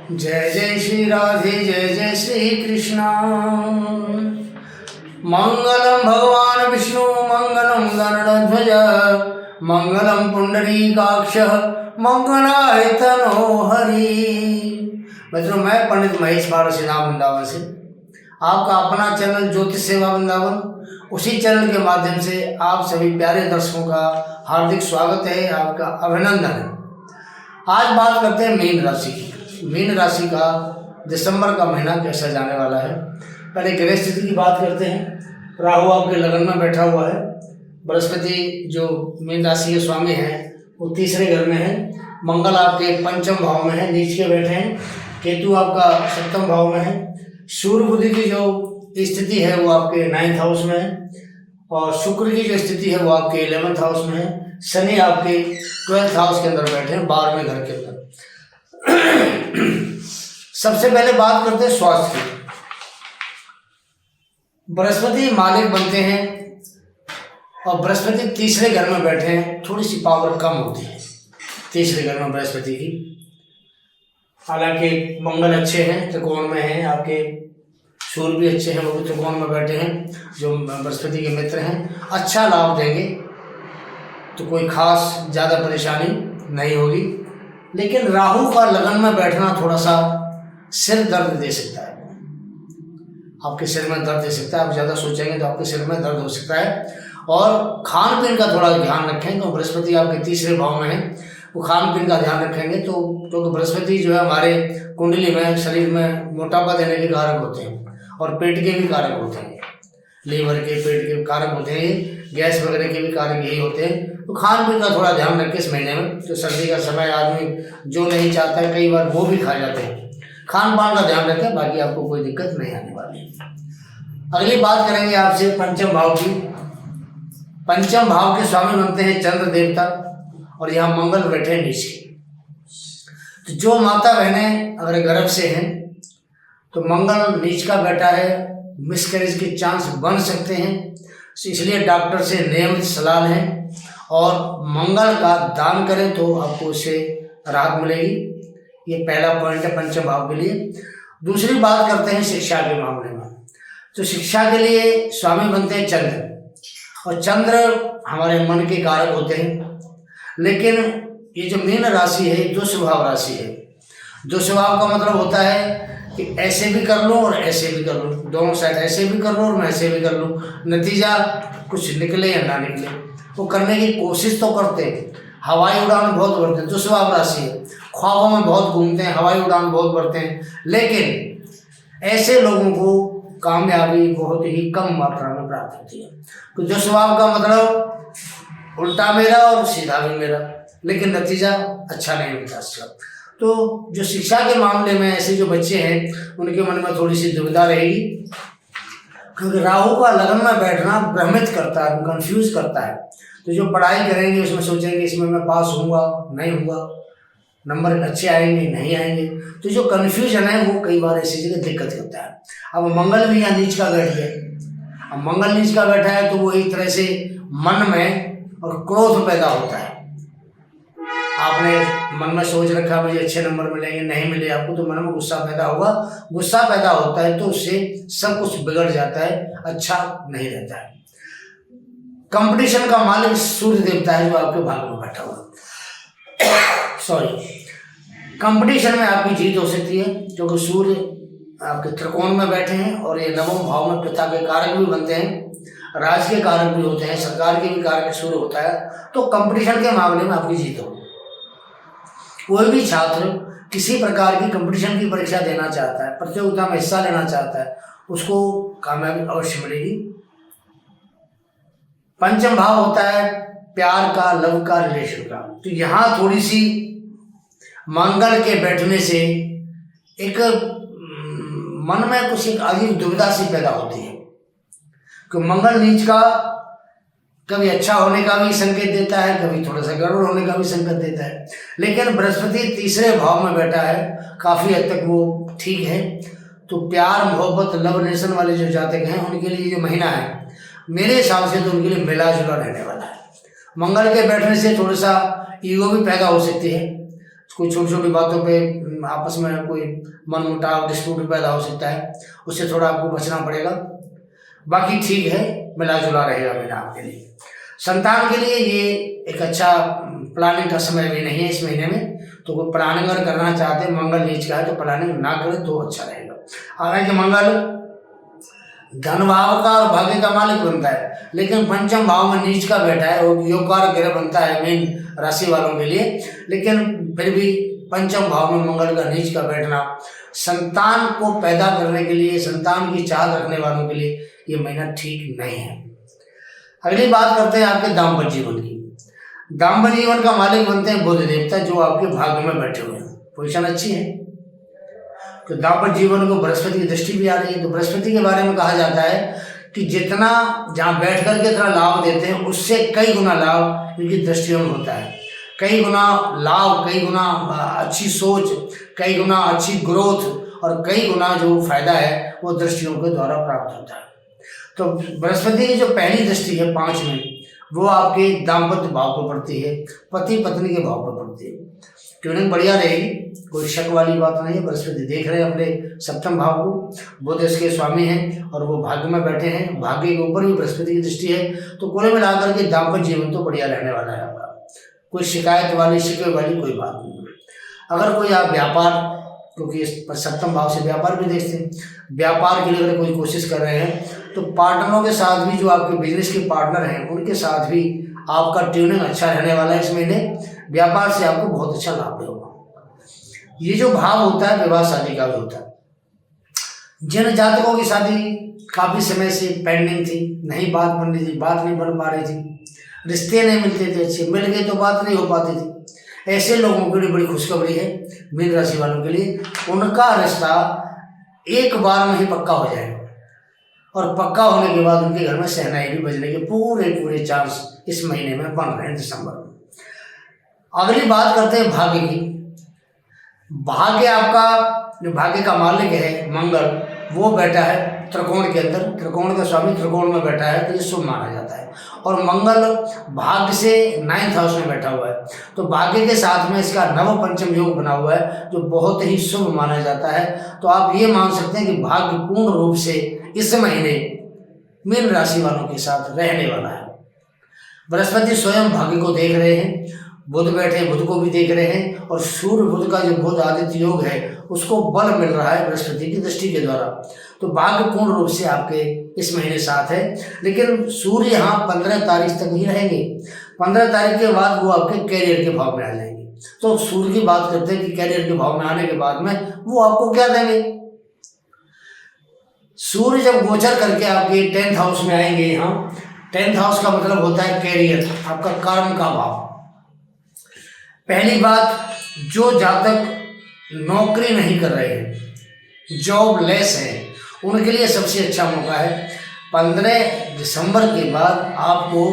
जय जय श्री राधे जय जय श्री कृष्ण। मंगलम भगवान विष्णु मंगलम गरुड़ध्वज मंगलम पुंडरीकाक्ष मंगलाय तनो हरि। मित्रों, मैं पंडित महेश पारसी नाम वृंदावन से आपका अपना चैनल ज्योतिष सेवा वृंदावन, उसी चैनल के माध्यम से आप सभी प्यारे दर्शकों का हार्दिक स्वागत है, आपका अभिनंदन है। आज बात करते हैं मीन राशि की। मीन राशि का दिसंबर का महीना कैसा जाने वाला है। पहले ग्रह स्थिति की बात करते हैं। राहु आपके लगन में बैठा हुआ है। बृहस्पति जो मीन राशि के स्वामी हैं वो तीसरे घर में है। मंगल आपके पंचम भाव में है, नीच के बैठे हैं। केतु आपका सप्तम भाव में है। सूर्य बुध की जो स्थिति है वो आपके 9th हाउस में है और शुक्र की जो स्थिति है वो आपके 11th हाउस में है। शनि आपके 12th हाउस के अंदर बैठे हैं, 12वें घर के अंदर। सबसे पहले बात करते हैं स्वास्थ्य की। बृहस्पति मालिक बनते हैं और बृहस्पति तीसरे घर में बैठे हैं, थोड़ी सी पावर कम होती है तीसरे घर में बृहस्पति की। हालांकि मंगल अच्छे हैं, त्रिकोण में हैं, आपके सूर्य भी अच्छे हैं, वो भी त्रिकोण में बैठे हैं जो बृहस्पति के मित्र हैं। अच्छा लाभ देंगे, तो कोई खास ज़्यादा परेशानी नहीं होगी। लेकिन राहु का लगन में बैठना थोड़ा सा सिर दर्द दे सकता है, आपके सिर में दर्द दे सकता है। आप ज़्यादा सोचेंगे तो आपके सिर में दर्द हो सकता है। और खान पीन का थोड़ा ध्यान रखें, तो बृहस्पति आपके तीसरे भाव में है, वो खान पीन का ध्यान रखेंगे तो क्योंकि बृहस्पति जो है हमारे कुंडली में शरीर में मोटापा देने के कारक होते हैं और पेट के भी कारक होते हैं, लीवर के पेट के कारक होते हैं, गैस वगैरह के भी कारक यही होते हैं। तो खान पीन का थोड़ा ध्यान रखें इस महीने में। तो सर्दी का समय आदमी जो नहीं चाहता है कई बार वो भी खा जाते हैं। खान पान का ध्यान रखें, बाकी आपको कोई दिक्कत नहीं आने वाली है। अगली बात करेंगे आपसे पंचम भाव की। पंचम भाव के स्वामी बनते हैं चंद्र देवता और यहाँ मंगल बैठे हैं नीच के। तो जो माता बहनें अगर गर्भ से हैं तो मंगल नीच का बैठा है, मिसकैरेज के चांस बन सकते हैं, इसलिए डॉक्टर से नियमित सलाह लें और मंगल का दान करें तो आपको उससे राहत मिलेगी। ये पहला पॉइंट है पंचम भाव के लिए। दूसरी बात करते हैं शिक्षा के मामले में। तो शिक्षा के लिए स्वामी बनते हैं चंद्र और चंद्र हमारे मन के कारक होते हैं। लेकिन ये जो मीन राशि है दो स्वभाव राशि है। दो स्वभाव का मतलब होता है कि ऐसे भी कर लो और ऐसे भी कर लो, दोनों साइड ऐसे भी कर लो और मैं ऐसे भी कर लूँ, नतीजा कुछ निकले या ना निकले वो करने की कोशिश तो करते हैं। हवाई उड़ान बहुत बढ़ते हैं, जो स्वभाव राशि है, ख्वाबों में बहुत घूमते हैं, हवाई उड़ान बहुत बढ़ते हैं, लेकिन ऐसे लोगों को कामयाबी बहुत ही कम मात्रा में प्राप्त होती है। तो जो स्वभाव का मतलब उल्टा मेरा और सीधा भी मेरा, लेकिन नतीजा अच्छा नहीं होता इसका। तो जो शिक्षा के मामले में ऐसे जो बच्चे हैं उनके मन में थोड़ी सी दुविधा रहेगी, क्योंकि राहु का लगन में बैठना भ्रमित करता है, कंफ्यूज करता है। तो जो पढ़ाई करेंगे उसमें सोचेंगे इसमें मैं पास होऊंगा नहीं होऊंगा, नंबर अच्छे आएंगे नहीं आएंगे। तो जो कन्फ्यूजन है वो कई बार ऐसी जगह दिक्कत करता है। अब मंगल भी यहाँ नीच का बैठ गया, अब मंगल नीच का बैठा है तो वो एक तरह से मन में और क्रोध पैदा होता है। आपने मन में सोच रखा मुझे अच्छे नंबर मिलेंगे, नहीं मिले आपको, तो मन में गुस्सा पैदा होगा। गुस्सा पैदा होता है तो उससे सब कुछ बिगड़ जाता है, अच्छा नहीं रहता है। कंपटीशन का मालिक सूर्य देवता है जो आपके भाग्य में बैठा हुआ कंपटीशन में आपकी जीत हो सकती है, क्योंकि सूर्य आपके त्रिकोण में बैठे हैं और ये नवम भाव में पिता के कारक भी बनते हैं, राज के कारक भी होते हैं, सरकार के भी कारक सूर्य होता है। तो कंपटीशन के मामले में आपकी जीत होगी। कोई भी छात्र किसी प्रकार की कंपटीशन की परीक्षा देना चाहता है, प्रतियोगिता में हिस्सा लेना चाहता है, उसको कामयाबी अवश्य मिलेगी। पंचम भाव होता है प्यार का, लव का, रिलेशन का। तो यहाँ थोड़ी सी मंगल के बैठने से एक मन में कुछ एक अजीब दुविधा सी पैदा होती है कि मंगल नीच का कभी अच्छा होने का भी संकेत देता है, कभी थोड़ा सा गड़बड़ होने का भी संकेत देता है। लेकिन बृहस्पति तीसरे भाव में बैठा है, काफ़ी हद तक वो ठीक है। तो प्यार, मोहब्बत, लव रिलेशन वाले जो जातक हैं उनके लिए जो महीना है मेरे हिसाब से तो उनके लिए मिला जुला रहने वाला है। मंगल के बैठने से थोड़ा सा ईगो भी पैदा हो सकती है, कोई छोटी छोटी बातों पे आपस में कोई मनमुटाव डिस्प्यूट पैदा हो सकता है, उससे थोड़ा आपको बचना पड़ेगा। बाकी ठीक है, मिला जुला रहेगा महीना आपके लिए। संतान के लिए ये एक अच्छा प्लानिंग का समय भी नहीं है इस महीने में, तो कोई प्लानिंग अगर करना चाहते हैं, मंगल नीच का है तो प्लानिंग ना करें तो अच्छा रहेगा। हालांकि मंगल धन भाव का और भाग्य का मालिक बनता है, लेकिन पंचम भाव में नीच का बैठा है और योगकार ग्रह बनता है मीन राशि वालों के लिए, लेकिन फिर भी पंचम भाव में मंगल का नीच का बैठना संतान को पैदा करने के लिए, संतान की चाहत रखने वालों के लिए ये महीना ठीक नहीं है। अगली बात करते हैं आपके दाम्पत्य जीवन की। दाम्पत्य जीवन का मालिक बनते हैं बुध देवता, जो आपके भाग्य में बैठे हुए हैं, पोजीशन अच्छी है। तो दाम्पत्य जीवन को बृहस्पति की दृष्टि भी आ रही है, तो बृहस्पति के बारे में कहा जाता है कि जितना जहाँ बैठ करके इतना लाभ देते हैं, उससे कई गुना लाभ इनकी दृष्टियों में होता है। कई गुना लाभ, कई गुना अच्छी सोच, कई गुना अच्छी ग्रोथ और कई गुना जो फायदा है वो दृष्टियों के द्वारा प्राप्त होता है। तो बृहस्पति की जो पहली दृष्टि है 5 में, वो आपके दाम्पत्य भाव पर पड़ती है, पति पत्नी के भाव पर पड़ती है। ट्यूनिंग बढ़िया रहेगी, कोई शक वाली बात नहीं है। बृहस्पति देख रहे हैं अपने सप्तम भाव को, बुध इसके स्वामी हैं और वो भाग्य में बैठे हैं, भाग्य के ऊपर भी बृहस्पति की दृष्टि है। तो कुल मिलाकर के दाम्पत्य जीवन तो बढ़िया रहने वाला है आपका, कोई शिकायत वाली शिकवे वाली कोई बात नहीं है। अगर कोई आप व्यापार, क्योंकि इस सप्तम भाव से व्यापार भी देखते हैं, व्यापार के लिए अगर कोई कोशिश कर रहे हैं तो पार्टनरों के साथ भी, जो आपके बिजनेस के पार्टनर हैं उनके साथ भी आपका ट्यूनिंग अच्छा रहने वाला है इस महीने। व्यापार से आपको बहुत अच्छा लाभ होगा। ये जो भाव होता है विवाह शादी का भी होता है। जिन जातकों की शादी काफ़ी समय से पेंडिंग थी, नहीं बात बन रही थी, बात नहीं बन पा रही थी, रिश्ते नहीं मिलते थे अच्छे, मिल गए तो बात नहीं हो पाती थी, ऐसे लोगों के लिए बड़ी खुशखबरी है मीन राशि वालों के लिए। उनका रिश्ता एक बार में ही पक्का हो जाएगा और पक्का होने के बाद उनके घर में शहनाई भी बजने के पूरे चांस इस महीने में बन रहे हैं, दिसंबर में। अगली बात करते हैं भाग्य की। भाग्य आपका, जो भाग्य का मालिक है मंगल, वो बैठा है त्रिकोण के अंदर, त्रिकोण का स्वामी त्रिकोण में बैठा है, तो ये शुभ माना जाता है। और मंगल भाग्य से 9th हाउस में बैठा हुआ है, तो भाग्य के साथ में इसका नव पंचम योग बना हुआ है, जो बहुत ही शुभ माना जाता है। तो आप ये मान सकते हैं कि भाग्य पूर्ण रूप से इस महीने मीन राशि वालों के साथ रहने वाला है। बृहस्पति स्वयं भाग्य को देख रहे हैं, बुध बैठे बुध को भी देख रहे हैं, और सूर्य बुध का जो बुध आदित्य योग है उसको बल मिल रहा है बृहस्पति की दृष्टि के द्वारा। तो भाग्य पूर्ण रूप से आपके इस महीने साथ है। लेकिन सूर्य यहाँ 15 तारीख तक ही रहेंगे, 15 तारीख के बाद वो आपके कैरियर के भाव में आ जाएंगे। तो सूर्य की बात करते हैं कि कैरियर के भाव में आने के बाद में वो आपको क्या देंगे। सूर्य जब गोचर करके आपके 10th हाउस में आएंगे, यहाँ 10th हाउस का मतलब होता है कैरियर, आपका कर्म का भाव। पहली बात, जो जातक नौकरी नहीं कर रहे हैं, जॉब लेस है, उनके लिए सबसे अच्छा मौका है। 15 दिसंबर के बाद आपको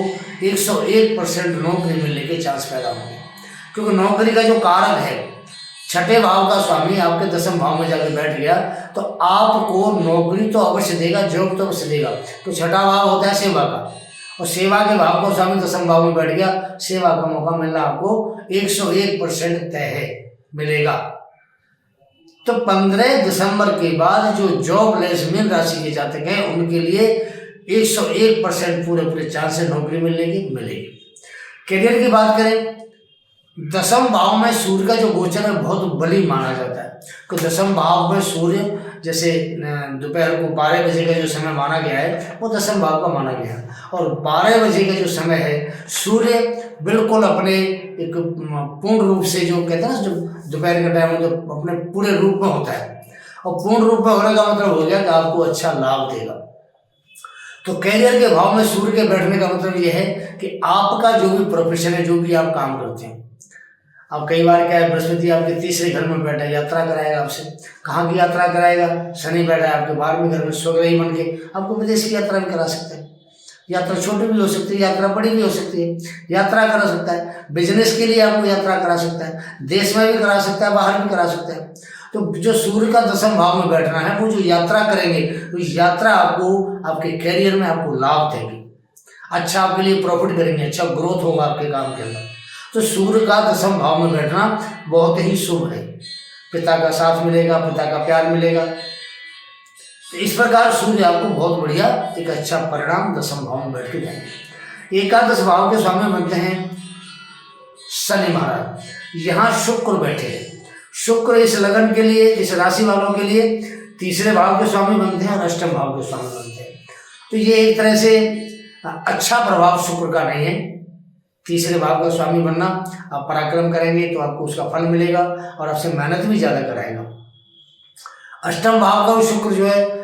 101% नौकरी मिलने के चांस पैदा होंगे, क्योंकि नौकरी का जो कारक है 6ठे भाव का स्वामी आपके 10th भाव में जाकर बैठ गया, तो आपको नौकरी तो अवश्य देगा, जॉब तो अवश्य देगा। तो 6ठा भाव होता है सेवा का, और सेवा के भाव को स्वामी 10th भाव में बैठ गया, सेवा का मौका मिलना आपको 101% तय है, मिलेगा। तो 15 दिसंबर के बाद जो जॉब लेस मीन राशि के जातक हैं उनके लिए 101% पूरे चांस से नौकरी मिलेगी। करियर की बात करें, 10th भाव में सूर्य का जो गोचर है बहुत बली माना जाता है। तो 10th भाव में सूर्य, जैसे दोपहर को 12 बजे का जो समय माना गया है वो 10th भाव का माना गया है, और 12 बजे का जो समय है सूर्य बिल्कुल अपने एक पूर्ण रूप से, जो कहते हैं ना, जो दोपहर का टाइम तो अपने पूरे रूप में होता है, और पूर्ण रूप में होने का मतलब हो गया कि आपको अच्छा लाभ देगा। तो कैरियर के भाव में सूर्य के बैठने का मतलब यह है कि आपका जो भी प्रोफेशन है, जो भी आप काम करते हैं, अब कई बार क्या है, बृहस्पति आपके तीसरे घर में बैठा है, यात्रा कराएगा आपसे। कहाँ की यात्रा कराएगा? शनि बैठा है आपके 12वें घर में स्वग्रही बन के, आपको विदेश की यात्रा भी करा सकता है। यात्रा छोटी भी हो सकती है, यात्रा बड़ी भी हो सकती है, यात्रा करा सकता है। बिजनेस के लिए आपको यात्रा करा सकता है, देश में भी करा सकता है, बाहर भी करा सकता है। तो जो सूर्य का 10th भाव में बैठना है, वो जो यात्रा करेंगे, तो यात्रा आपको आपके कैरियर में आपको लाभ देगी, अच्छा आपके लिए प्रॉफिट करेंगे, अच्छा ग्रोथ होगा आपके काम के अंदर। तो सूर्य का दसम भाव में बैठना बहुत ही शुभ है। पिता का साथ मिलेगा, पिता का प्यार मिलेगा। तो इस प्रकार सूर्य आपको बहुत बढ़िया एक अच्छा परिणाम दसम भाव में बैठ के देंगे। एकादश भाव के स्वामी बनते हैं शनि महाराज। यहाँ शुक्र बैठे हैं। शुक्र इस लगन के लिए, इस राशि वालों के लिए तीसरे भाव के स्वामी बनते हैं और अष्टम भाव के स्वामी बनते हैं। तो ये एक तरह से अच्छा प्रभाव शुक्र का नहीं है। तीसरे भाव का स्वामी बनना, आप पराक्रम करेंगे तो आपको उसका फल मिलेगा और आपसे मेहनत भी ज़्यादा कराएगा। अष्टम भाव का शुक्र जो है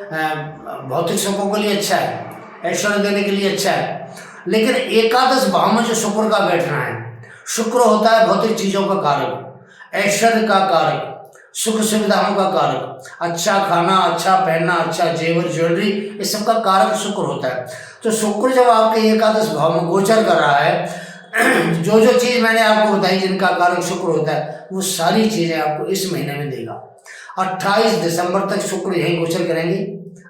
भौतिक सुखों के लिए अच्छा है, ऐश्वर्य देने के लिए अच्छा है। लेकिन एकादश भाव में जो शुक्र का बैठना है, शुक्र होता है भौतिक चीज़ों का कारक, ऐश्वर्य का कारक, सुख सुविधाओं का कारक, अच्छा खाना, अच्छा पहनना, अच्छा जेवर ज्वेलरी, इस सब का कारक शुक्र होता है। तो शुक्र जब आपके एकादश भाव में गोचर कर रहा है, जो जो चीज़ मैंने आपको बताई जिनका कारक शुक्र होता है, वो सारी चीज़ें आपको इस महीने में देगा। 28 दिसंबर तक शुक्र यहीं गोचर करेंगे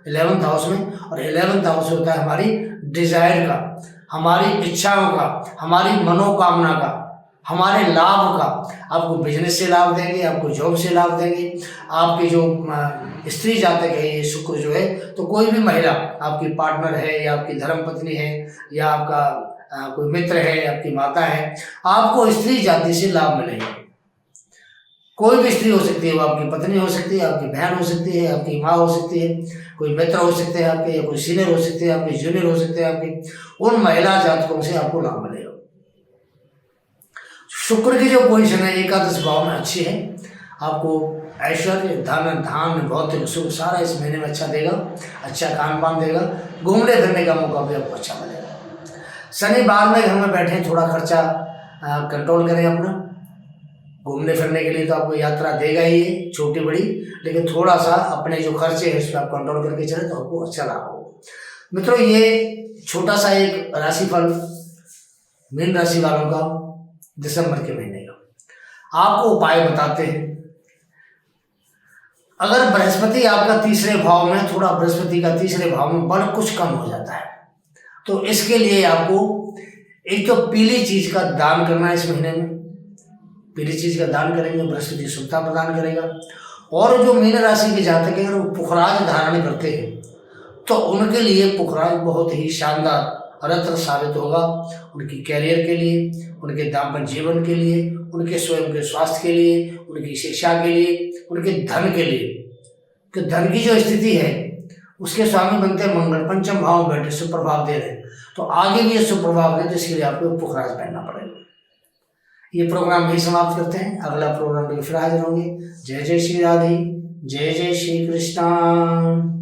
11th हाउस में। और 11th हाउस होता है हमारी डिजायर का, हमारी इच्छाओं का, हमारी मनोकामना का, हमारे लाभ का। आपको बिजनेस से लाभ देंगे, आपको जॉब से लाभ देंगे। आपके जो स्त्री जातक है ये शुक्र जो है, तो कोई भी महिला आपकी पार्टनर है या आपकी धर्मपत्नी है या आपका कोई मित्र है, आपकी माता है, आपको स्त्री जाति से लाभ मिलेगा। कोई भी स्त्री हो सकती है, वो आपकी पत्नी हो सकती है, आपकी बहन हो सकती है, आपकी माँ हो सकती है, कोई मित्र हो सकते हैं आपके, या कोई सीनियर हो सकते हैं आपके, जूनियर हो सकते हैं आपके। उन महिला जातकों से आपको लाभ मिलेगा। शुक्र की जो पोजीशन है एकादश भाव में अच्छी है। आपको ऐश्वर्य, धन, धान, भौतिक सुख सारा इस महीने में अच्छा देगा। अच्छा खान पान देगा, घूमने फिरने का मौका भी आपको अच्छा मिलेगा। शनि 12वें घर में बैठे, थोड़ा खर्चा कंट्रोल करें अपना। घूमने फिरने के लिए तो आपको यात्रा देगा ही है, छोटी बड़ी, लेकिन थोड़ा सा अपने जो खर्चे हैं उस पर आप कंट्रोल करके चले तो आपको अच्छा लाभ होगा। मित्रों, ये छोटा सा एक राशिफल मीन राशि वालों का दिसंबर के महीने का आपको उपाय बताते हैं। अगर बृहस्पति आपका तीसरे भाव में, थोड़ा बृहस्पति का तीसरे भाव में बल कुछ कम हो जाता है, तो इसके लिए आपको एक तो पीली चीज का दान करना है। इस महीने में पीली चीज का दान करेंगे, बृहस्पति शुभता प्रदान करेगा। और जो मीन राशि के जातक अगर वो पुखराज धारण करते हैं तो उनके लिए पुखराज बहुत ही शानदार रत्न साबित होगा। उनकी कैरियर के लिए, उनके दाम्पत्य जीवन के लिए, उनके स्वयं के स्वास्थ्य के लिए, उनकी शिक्षा के लिए, उनके धन के लिए। कि धन की जो स्थिति है उसके स्वामी बनते हैं मंगल, पंचम भाव में बैठे सुप्रभाव दे रहे हैं, तो आगे भी ये सुप्रभाव दे, तो इसके लिए आपको पुखराज पहनना पड़ेगा। ये प्रोग्राम यही समाप्त करते हैं, अगला प्रोग्राम लेकर फिर हाजिर होंगे। जय जय श्री राधे, जय जय श्री कृष्ण।